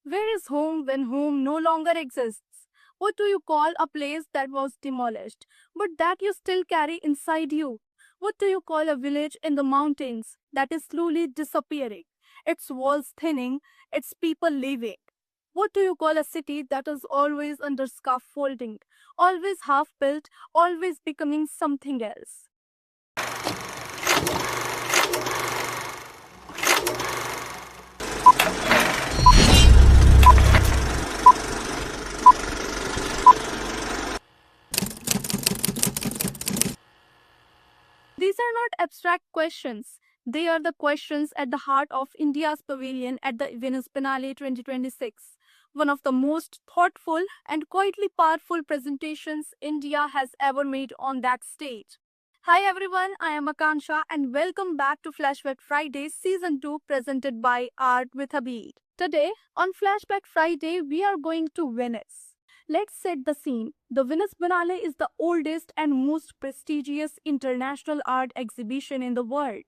Where is home when home no longer exists? What do you call a place that was demolished, but that you still carry inside you? What do you call a village in the mountains that is slowly disappearing, its walls thinning, its people leaving? What do you call a city that is always under scaffolding, always half built, always becoming something else? These are not abstract questions. They are the questions at the heart of India's pavilion at the Venice Biennale 2026, one of the most thoughtful and quietly powerful presentations India has ever made on that stage. Hi everyone, I am Akansha and welcome back to Flashback Friday Season 2 presented by Art with a Beat. Today, on Flashback Friday, we are going to Venice. Let's set the scene. The Venice Biennale is the oldest and most prestigious international art exhibition in the world.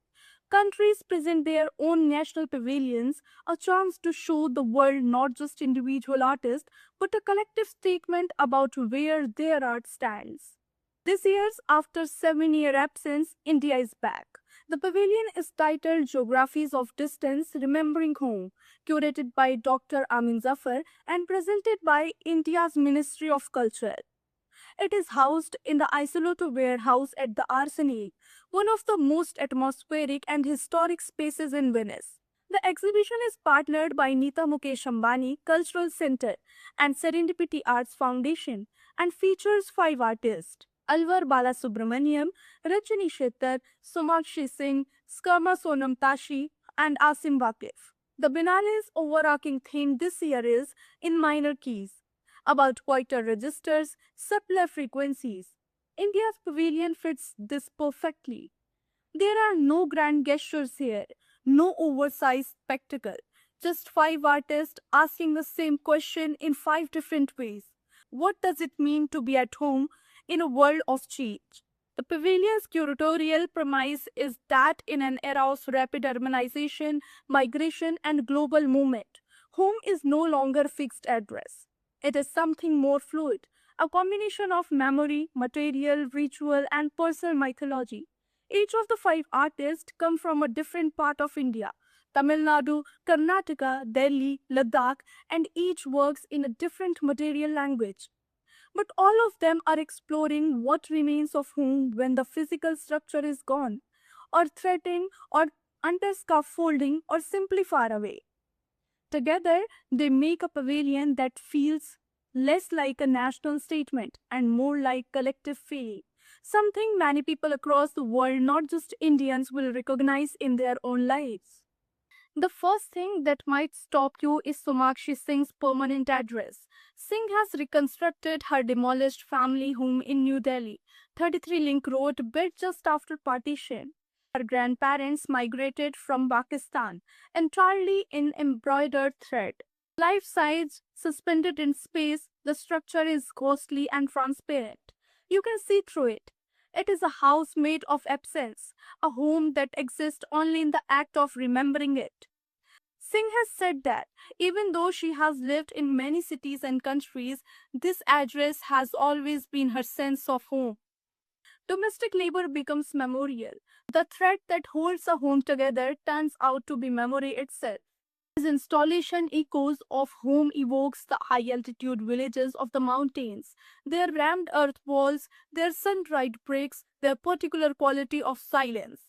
Countries present their own national pavilions, a chance to show the world not just individual artists, but a collective statement about where their art stands. This year, after 7 year absence, India is back. The pavilion is titled Geographies of Distance Remembering Home, curated by Dr. Amin Zafar and presented by India's Ministry of Culture. It is housed in the Isoloto warehouse at the Arsenal, one of the most atmospheric and historic spaces in Venice. The exhibition is partnered by Nita Mukesh Ambani Cultural Center and Serendipity Arts Foundation and features 5 artists: Alvar Balasubramaniam, Rajni Shettar, Somakshi Singh, Skama Sonam Tashi, and Asim Waqif. The Biennale's overarching theme this year is In Minor Keys, about quieter registers, subtler frequencies. India's pavilion fits this perfectly. There are no grand gestures here, no oversized spectacle, just 5 artists asking the same question in 5 different ways. What does it mean to be at home in a world of change? The pavilion's curatorial premise is that in an era of rapid urbanization, migration, and global movement, home is no longer a fixed address. It is something more fluid, a combination of memory, material, ritual, and personal mythology. Each of the 5 artists come from a different part of India: Tamil Nadu, Karnataka, Delhi, Ladakh, and each works in a different material language. But all of them are exploring what remains of home when the physical structure is gone, or threatening, or under scaffolding, or simply far away. Together, they make a pavilion that feels less like a national statement and more like collective feeling, something many people across the world, not just Indians, will recognize in their own lives. The first thing that might stop you is Somakshi Singh's permanent address. Singh has reconstructed her demolished family home in New Delhi, 33 Link Road, built just after partition. Her grandparents migrated from Pakistan entirely in embroidered thread. Life size suspended in space, the structure is ghostly and transparent. You can see through it. It is a house made of absence, a home that exists only in the act of remembering it. Singh has said that even though she has lived in many cities and countries, this address has always been her sense of home. Domestic labor becomes memorial. The thread that holds a home together turns out to be memory itself. His installation echoes of home evokes the high altitude villages of the mountains, their rammed earth walls, their sun dried bricks, their particular quality of silence.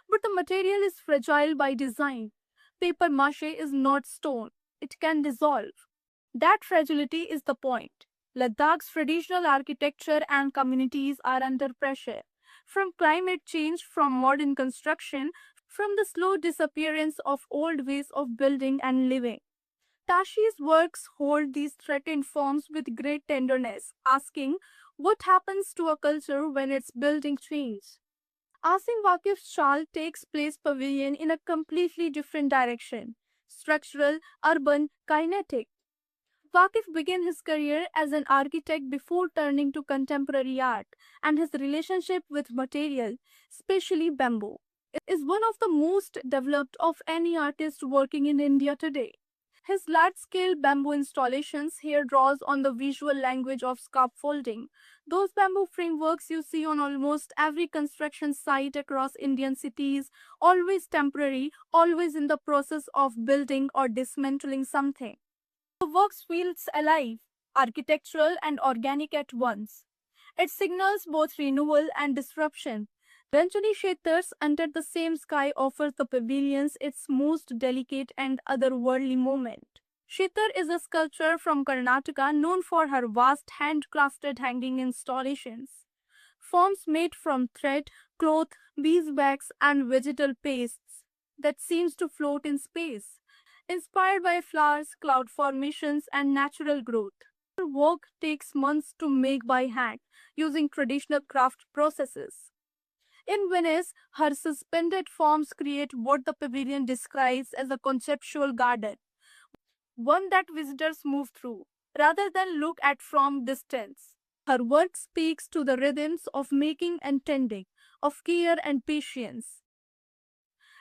But the material is fragile by design. Paper mache is not stone, it can dissolve. That fragility is the point. Ladakh's traditional architecture and communities are under pressure from climate change, from modern construction, from the slow disappearance of old ways of building and living. Tashi's works hold these threatened forms with great tenderness, asking what happens to a culture when its building changes. Asim Waqif's Shal takes place pavilion in a completely different direction: structural, urban, kinetic. Waqif began his career as an architect before turning to contemporary art, and his relationship with material, especially bamboo, is one of the most developed of any artist working in India today. His large-scale bamboo installations here draws on the visual language of scaffolding. Those bamboo frameworks you see on almost every construction site across Indian cities, always temporary, always in the process of building or dismantling something. The work feels alive, architectural and organic at once. It signals both renewal and disruption. Ranjani Kshetras Under the Same Sky offers the pavilions its most delicate and otherworldly moment. Kshetar is a sculptor from Karnataka known for her vast handcrafted hanging installations. Forms made from thread, cloth, beeswax, and vegetal pastes that seems to float in space. Inspired by flowers, cloud formations, and natural growth. Her work takes months to make by hand using traditional craft processes. In Venice, her suspended forms create what the pavilion describes as a conceptual garden, one that visitors move through rather than look at from distance. Her work speaks to the rhythms of making and tending, of care and patience.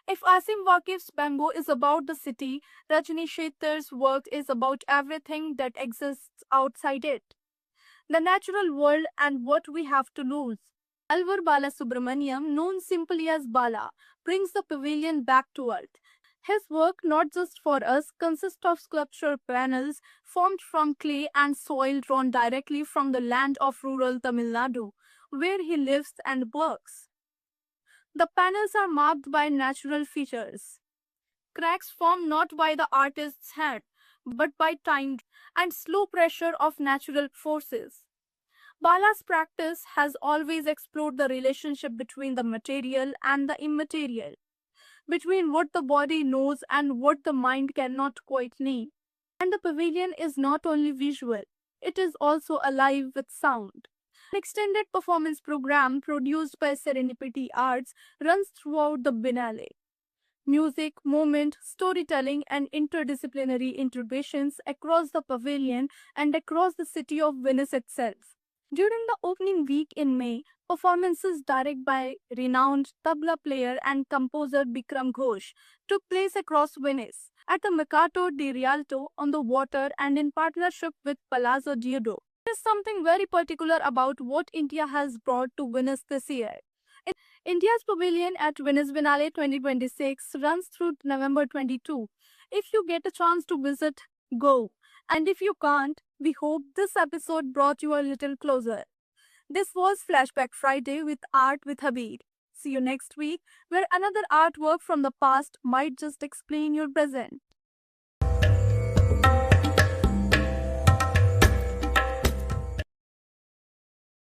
If Asim Waqif's bamboo is about the city, Rajni Shettar's work is about everything that exists outside it. The natural world and what we have to lose. Alvar Balasubramaniam, known simply as Bala, brings the pavilion back to earth. His work, not just for us, consists of sculpture panels formed from clay and soil drawn directly from the land of rural Tamil Nadu, where he lives and works. The panels are marked by natural features. Cracks formed not by the artist's hand, but by time and slow pressure of natural forces. Bala's practice has always explored the relationship between the material and the immaterial, between what the body knows and what the mind cannot quite name. And the pavilion is not only visual, it is also alive with sound. An extended performance program produced by Serendipity Arts runs throughout the Biennale. Music, movement, storytelling, and interdisciplinary interventions across the pavilion and across the city of Venice itself. During the opening week in May, performances directed by renowned tabla player and composer Bikram Ghosh took place across Venice, at the Mercato di Rialto on the water and in partnership with Palazzo Diodoro. There is something very particular about what India has brought to Venice this year. India's pavilion at Venice Biennale 2026 runs through November 22. If you get a chance to visit, go. And if you can't, we hope this episode brought you a little closer. This was Flashback Friday with Art with Habib. See you next week, where another artwork from the past might just explain your present.